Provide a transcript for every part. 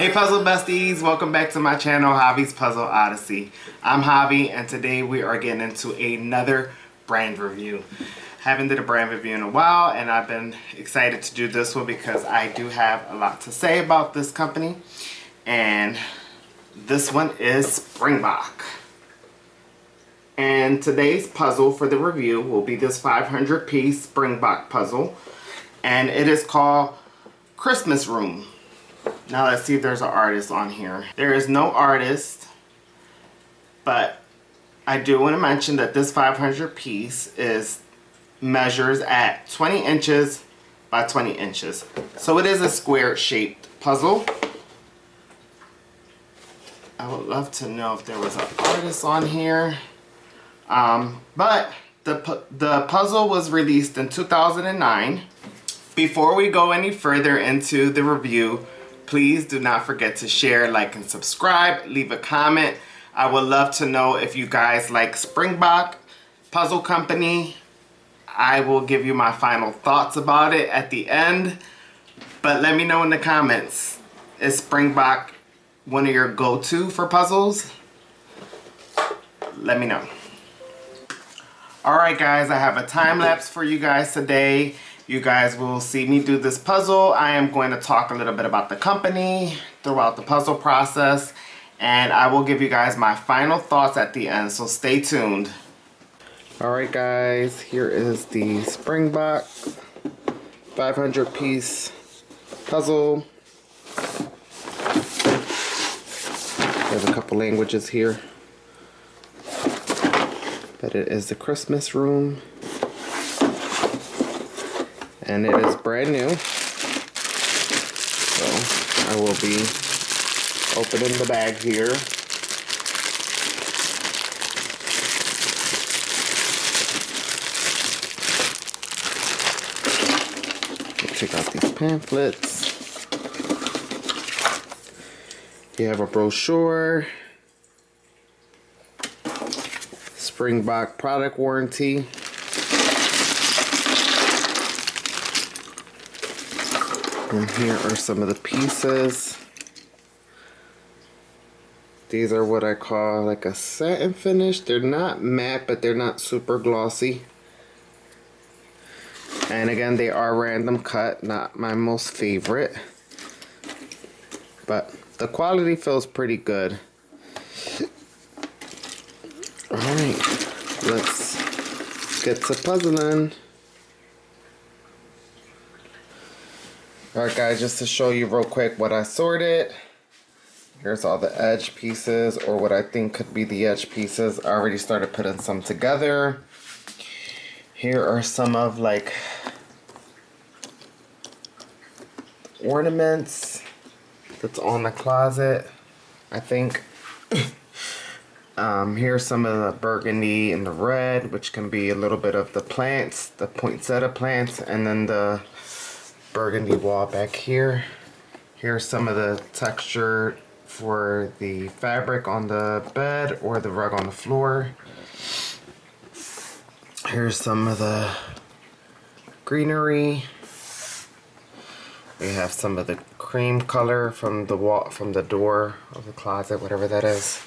Hey Puzzle Besties, welcome back to my channel, Javi's Puzzle Odyssey. I'm Javi and today we are getting into another brand review. Haven't did a brand review in a while and I've been excited to do this one because I do have a lot to say about this company. And this one is Springbok. And today's puzzle for the review will be this 500-piece Springbok puzzle. And it is called Christmas Room. Now let's see if there's an artist on here. There is no artist, but I do want to mention that this 500 piece measures at 20 inches by 20 inches. So it is a square shaped puzzle. I would love to know if there was an artist on here. But the puzzle was released in 2009. Before we go any further into the review, please do not forget to share, like, and subscribe. Leave a comment. I would love to know if you guys like Springbok Puzzle Company. I will give you my final thoughts about it at the end. But let me know in the comments. Is Springbok one of your go-to for puzzles? Let me know. Alright guys, I have a time lapse for you guys today. You guys will see me do this puzzle. I am going to talk a little bit about the company throughout the puzzle process, and I will give you guys my final thoughts at the end, so stay tuned. Alright guys, here is the Springbok 500-piece puzzle. There's a couple languages here, but it is the Christmas Room. And it is brand new, so I will be opening the bag here. Check out these pamphlets. You have a brochure, Springbok product warranty. And here are some of the pieces. These are what I call like a satin finish. They're not matte, but they're not super glossy. And again, they are random cut, not my most favorite. But the quality feels pretty good. Alright, let's get to puzzling. Alright guys, just to show you real quick what I sorted. Here's all the edge pieces, or what I think could be the edge pieces. I already started putting some together. Here are some of like ornaments that's on the closet, I think. Here's some of the burgundy and the red, which can be a little bit of the plants, the poinsettia plants, and then the burgundy wall back here. Here's some of the texture for the fabric on the bed or the rug on the floor. Here's some of the greenery. We have some of the cream color from the wall, from the door of the closet, whatever that is.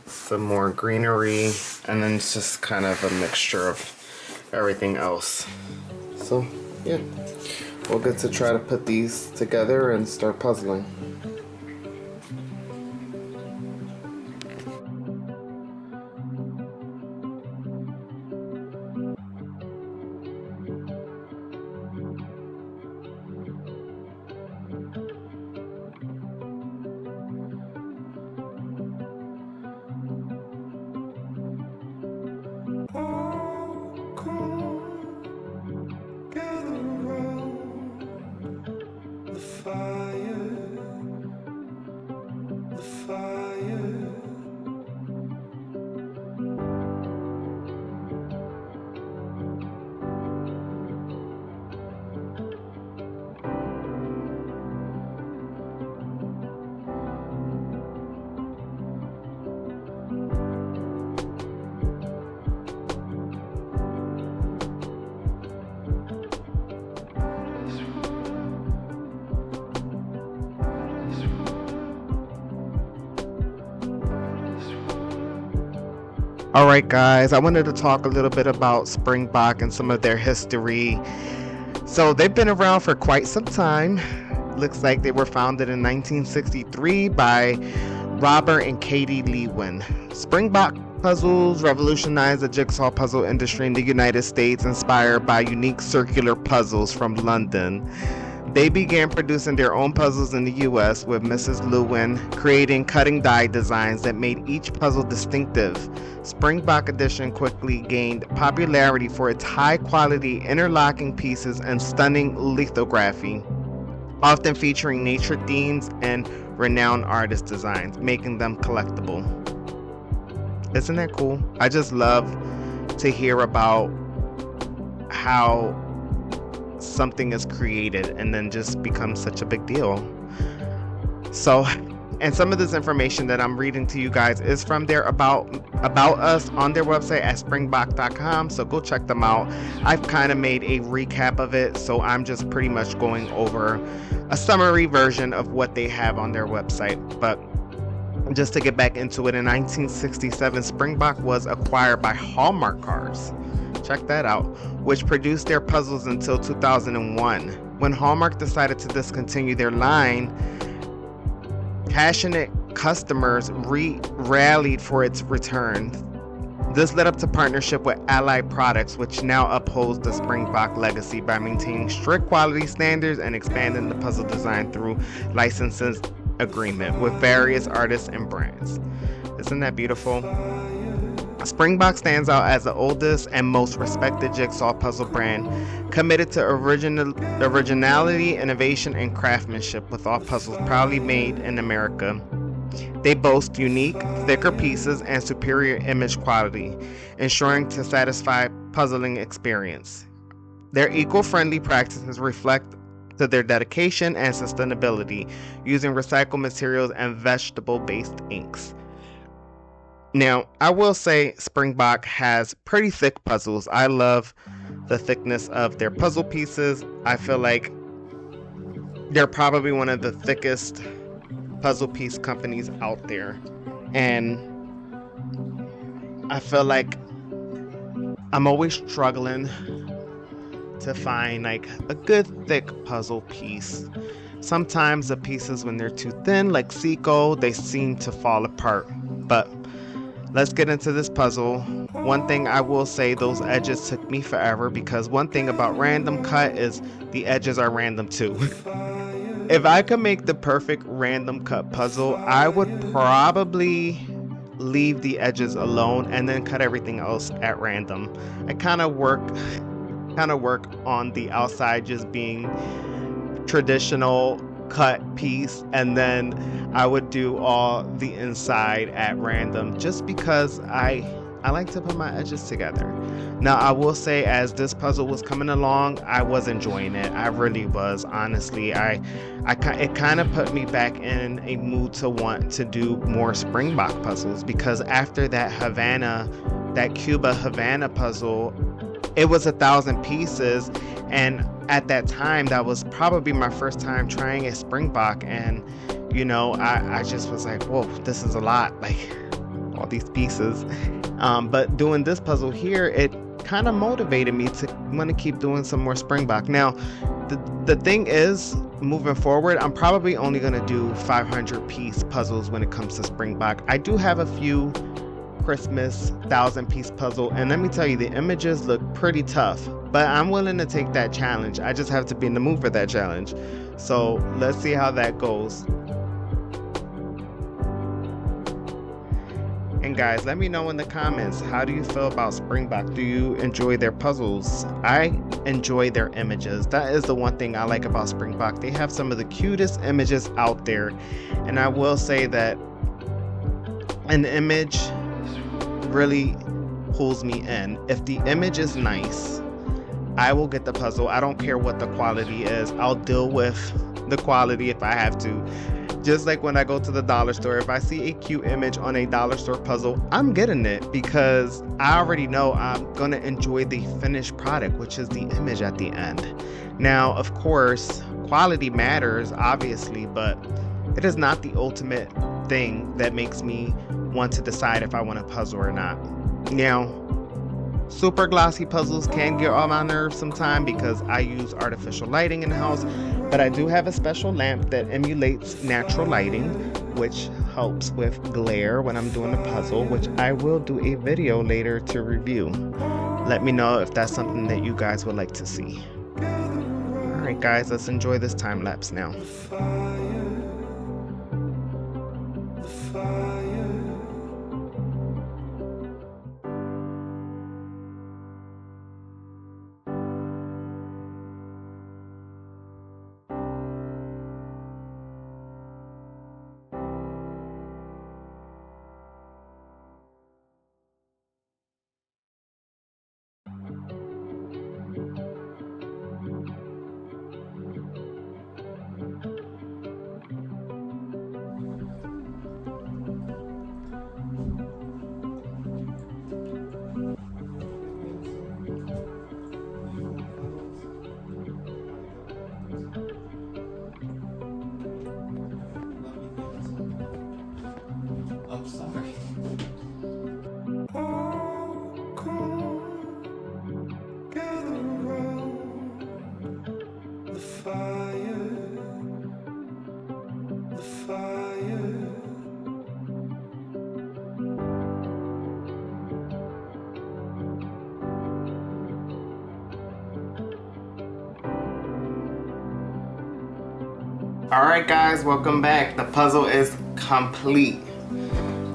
Some more greenery, and then it's just kind of a mixture of everything else. So yeah, we'll get to try to put these together and start puzzling. Alright guys, I wanted to talk a little bit about Springbok and some of their history. So they've been around for quite some time. Looks like they were founded in 1963 by Robert and Katie Lewin. Springbok Puzzles revolutionized the jigsaw puzzle industry in the United States, inspired by unique circular puzzles from London. They began producing their own puzzles in the US, with Mrs. Lewin creating cutting die designs that made each puzzle distinctive. Springbok Edition quickly gained popularity for its high-quality interlocking pieces and stunning lithography, often featuring nature themes and renowned artist designs, making them collectible. Isn't that cool? I just love to hear about how something is created and then just becomes such a big deal. So, and some of this information that I'm reading to you guys is from their about us on their website at springbok.com, so go check them out. I've kind of made a recap of it, so I'm just pretty much going over a summary version of what they have on their website. But just to get back into it, in 1967, Springbok was acquired by Hallmark Cards. Check that out, which produced their puzzles until 2001. When Hallmark decided to discontinue their line, passionate customers rallied for its return. This led up to partnership with Allied Products, which now upholds the Springbok legacy by maintaining strict quality standards and expanding the puzzle design through licenses agreement with various artists and brands. Isn't that beautiful? Springbok stands out as the oldest and most respected jigsaw puzzle brand, committed to originality, innovation, and craftsmanship, with all puzzles proudly made in America. They boast unique, thicker pieces and superior image quality, ensuring to satisfy puzzling experience. Their eco-friendly practices reflect to their dedication and sustainability, using recycled materials and vegetable-based inks. Now, I will say Springbok has pretty thick puzzles. I love the thickness of their puzzle pieces. I feel like they're probably one of the thickest puzzle piece companies out there. And I feel like I'm always struggling to find like a good thick puzzle piece. Sometimes the pieces, when they're too thin, like Seiko, they seem to fall apart. But let's get into this puzzle. One thing I will say, those edges took me forever, because one thing about random cut is the edges are random too. If I could make the perfect random cut puzzle, I would probably leave the edges alone and then cut everything else at random. I kind of work on the outside just being traditional cut piece, and then I would do all the inside at random, just because I like to put my edges together. Now, I will say, as this puzzle was coming along, I was enjoying it. I really was, honestly. It kind of put me back in a mood to want to do more Springbok puzzles, because after that Cuba Havana puzzle, it was 1,000 pieces, and at that time, that was probably my first time trying a Springbok, and you know, I just was like, whoa, this is a lot, like all these pieces. But doing this puzzle here, it kind of motivated me to want to keep doing some more Springbok. Now, the thing is, moving forward, I'm probably only going to do 500 piece puzzles when it comes to Springbok. I do have a few Christmas 1,000-piece puzzle, and let me tell you, the images look pretty tough, but I'm willing to take that challenge. I just have to be in the mood for that challenge. So let's see how that goes. And guys, let me know in the comments, how do you feel about Springbok? Do you enjoy their puzzles? I enjoy their images. That is the one thing I like about Springbok. They have some of the cutest images out there, and I will say that an image really pulls me in. If the image is nice, I will get the puzzle. I don't care what the quality is. I'll deal with the quality if I have to. Just like when I go to the dollar store, if I see a cute image on a dollar store puzzle, I'm getting it, because I already know I'm going to enjoy the finished product, which is the image at the end. Now, of course, quality matters, obviously, but it is not the ultimate thing that makes me want to decide if I want to puzzle or not. Now, super glossy puzzles can get on my nerves sometimes because I use artificial lighting in the house, but I do have a special lamp that emulates natural lighting, which helps with glare when I'm doing the puzzle, which I will do a video later to review. Let me know if that's something that you guys would like to see. Alright guys, let's enjoy this time lapse now. Alright guys, welcome back. The puzzle is complete.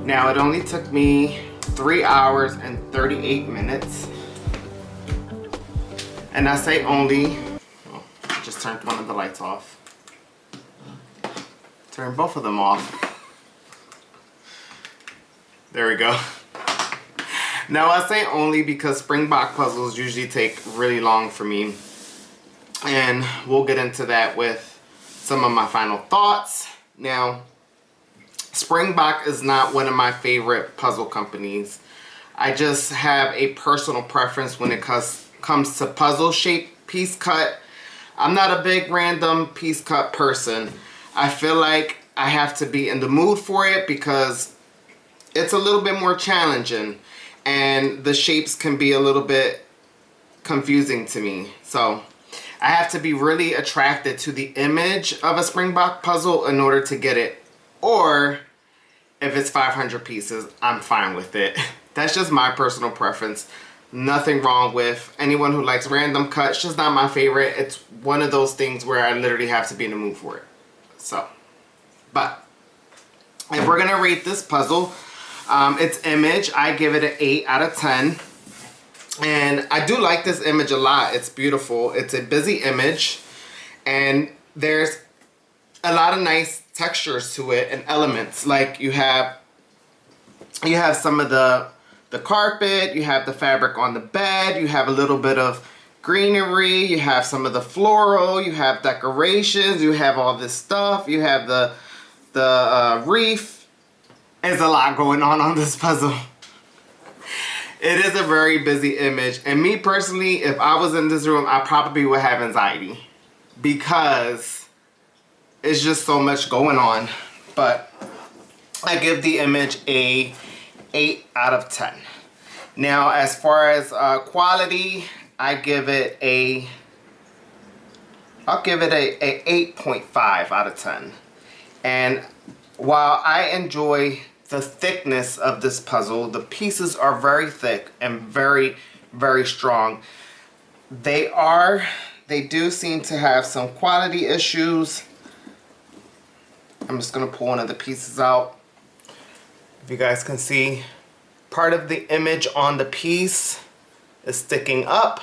Now it only took me 3 hours and 38 minutes. And I say only, oh, I just turned one of the lights off. Turn both of them off. There we go. Now I say only because Springbok puzzles usually take really long for me. And we'll get into that with some of my final thoughts. Now, Springbok is not one of my favorite puzzle companies. I just have a personal preference when it comes to puzzle shape piece cut. I'm not a big random piece cut person. I feel like I have to be in the mood for it because it's a little bit more challenging and the shapes can be a little bit confusing to me. So I have to be really attracted to the image of a Springbok puzzle in order to get it. Or if it's 500 pieces, I'm fine with it. That's just my personal preference. Nothing wrong with anyone who likes random cuts. Just not my favorite. It's one of those things where I literally have to be in the mood for it. So, but if we're gonna rate this puzzle, its image, I give it an 8 out of 10. And I do like this image a lot. It's beautiful. It's a busy image. And there's a lot of nice textures to it and elements. Like you have some of the carpet, you have the fabric on the bed, you have a little bit of greenery, you have some of the floral, you have decorations, you have all this stuff, you have the reef. There's a lot going on this puzzle. It is a very busy image, and me personally, if I was in this room, I probably would have anxiety because it's just so much going on. But I give the image a 8 out of 10. Now, as far as quality, I'll give it a 8.5 out of 10. And while I enjoy the thickness of this puzzle, the pieces are very thick and very, very strong. They do seem to have some quality issues. I'm just gonna pull one of the pieces out. If you guys can see, part of the image on the piece is sticking up.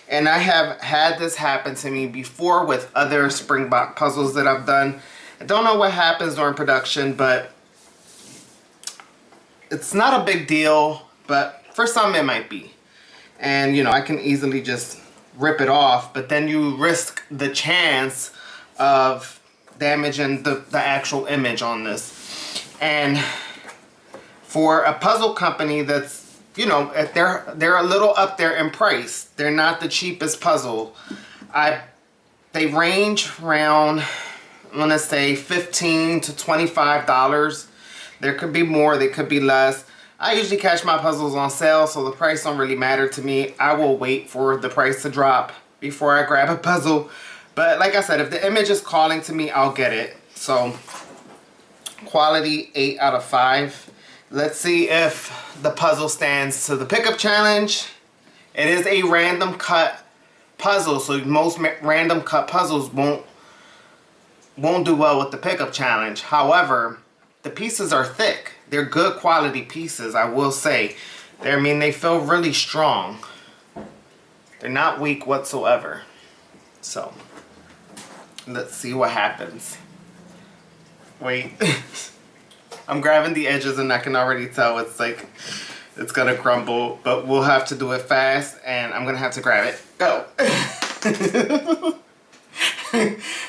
And I have had this happen to me before with other Springbok puzzles that I've done. I don't know what happens during production, but it's not a big deal, but for some it might be. And you know, I can easily just rip it off, but then you risk the chance of damaging the actual image on this. And for a puzzle company that's, you know, they're a little up there in price. They're not the cheapest puzzle. They range around, I'm gonna say $15 to $25. There could be more, they could be less. I usually catch my puzzles on sale, so the price don't really matter to me. I will wait for the price to drop before I grab a puzzle. But like I said, if the image is calling to me, I'll get it. So quality 8 out of 5. Let's see if the puzzle stands to the pickup challenge. It is a random cut puzzle, so most random cut puzzles won't do well with the pickup challenge. However, the pieces are thick. They're good quality pieces, I will say. They feel really strong. They're not weak whatsoever. So, let's see what happens. Wait. I'm grabbing the edges and I can already tell it's like, it's gonna crumble. But we'll have to do it fast and I'm gonna have to grab it. Go.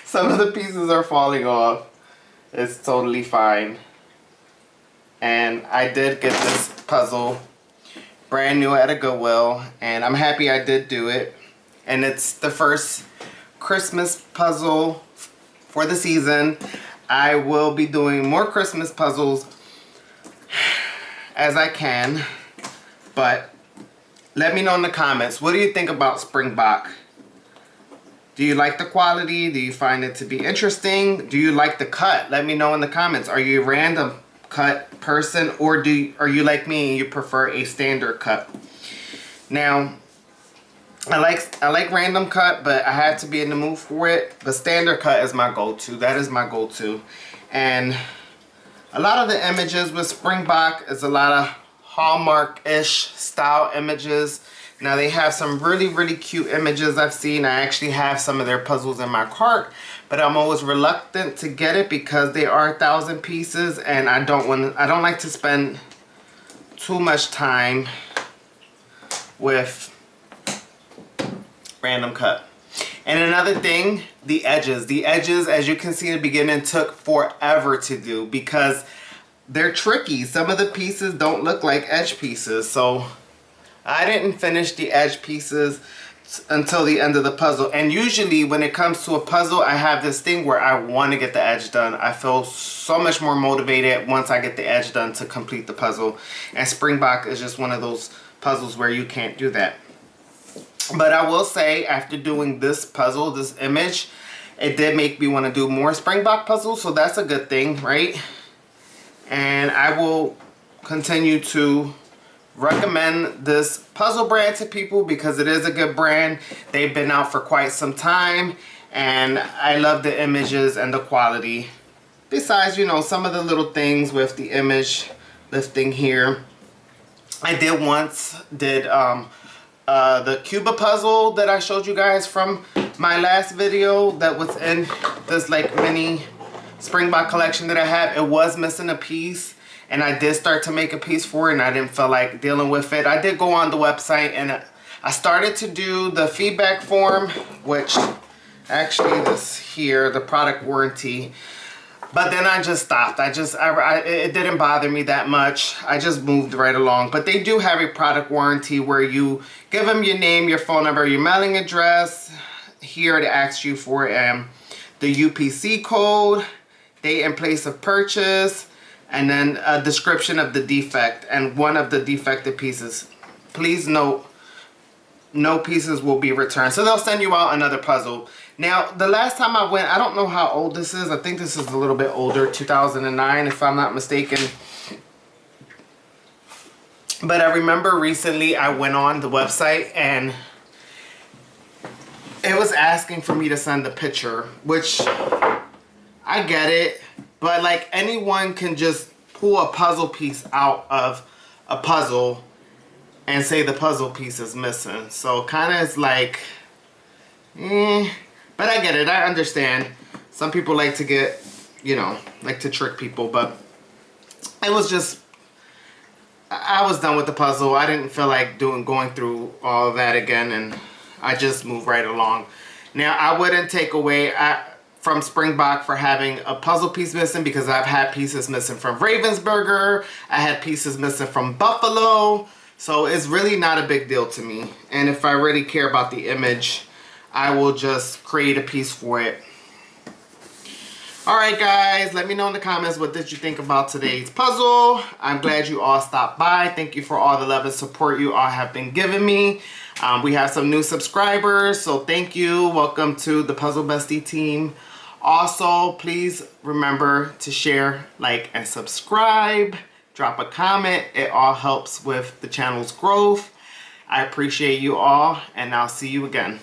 Some of the pieces are falling off. It's totally fine. And I did get this puzzle brand new at a Goodwill, and I'm happy I did do it. And it's the first Christmas puzzle for the season. I will be doing more Christmas puzzles as I can, but let me know in the comments, what do you think about Springbok? Do you like the quality? Do you find it to be interesting? Do you like the cut? Let me know in the comments. Are you a random cut person, or are you like me and you prefer a standard cut? Now, I like random cut, but I have to be in the mood for it. The standard cut is my go-to. That is my go-to. And a lot of the images with Springbok is a lot of Hallmark-ish style images. Now they have some really, really cute images I've seen. I actually have some of their puzzles in my cart, but I'm always reluctant to get it because they are 1,000 pieces, and I don't like to spend too much time with random cut. And another thing, the edges. The edges, as you can see in the beginning, took forever to do because they're tricky. Some of the pieces don't look like edge pieces, so I didn't finish the edge pieces until the end of the puzzle. And usually when it comes to a puzzle, I have this thing where I want to get the edge done. I feel so much more motivated once I get the edge done to complete the puzzle. And Springbok is just one of those puzzles where you can't do that. But I will say, after doing this puzzle, this image, it did make me want to do more Springbok puzzles, so that's a good thing, right? And I will continue to recommend this puzzle brand to people because it is a good brand. They've been out for quite some time, and I love the images and the quality. Besides, you know, some of the little things with the image lifting here. I did the Cuba puzzle that I showed you guys from my last video that was in this like mini Springbok collection that I have. It was missing a piece, and I did start to make a piece for it, and I didn't feel like dealing with it. I did go on the website and I started to do the feedback form, which actually this here, the product warranty. But then I just stopped. It didn't bother me that much. I just moved right along. But they do have a product warranty where you give them your name, your phone number, your mailing address. Here it asks you for the UPC code, date and place of purchase, and then a description of the defect and one of the defective pieces. Please note, no pieces will be returned. So they'll send you out another puzzle. Now, the last time I went, I don't know how old this is. I think this is a little bit older, 2009, if I'm not mistaken. But I remember recently I went on the website and it was asking for me to send a picture, which I get it. But like, anyone can just pull a puzzle piece out of a puzzle and say the puzzle piece is missing. So kind of it's like, but I get it, I understand. Some people like to get, you know, like to trick people, but it was just, I was done with the puzzle. I didn't feel like going through all of that again, and I just moved right along. Now, I wouldn't take away from Springbok for having a puzzle piece missing, because I've had pieces missing from Ravensburger, I had pieces missing from Buffalo, so it's really not a big deal to me. And if I really care about the image, I will just create a piece for it. Alright guys, let me know in the comments what did you think about today's puzzle. I'm glad you all stopped by. Thank you for all the love and support you all have been giving me. We have some new subscribers, so thank you. Welcome to the Puzzle Bestie team. Also, please remember to share, like, and subscribe. Drop a comment. It all helps with the channel's growth. I appreciate you all, and I'll see you again.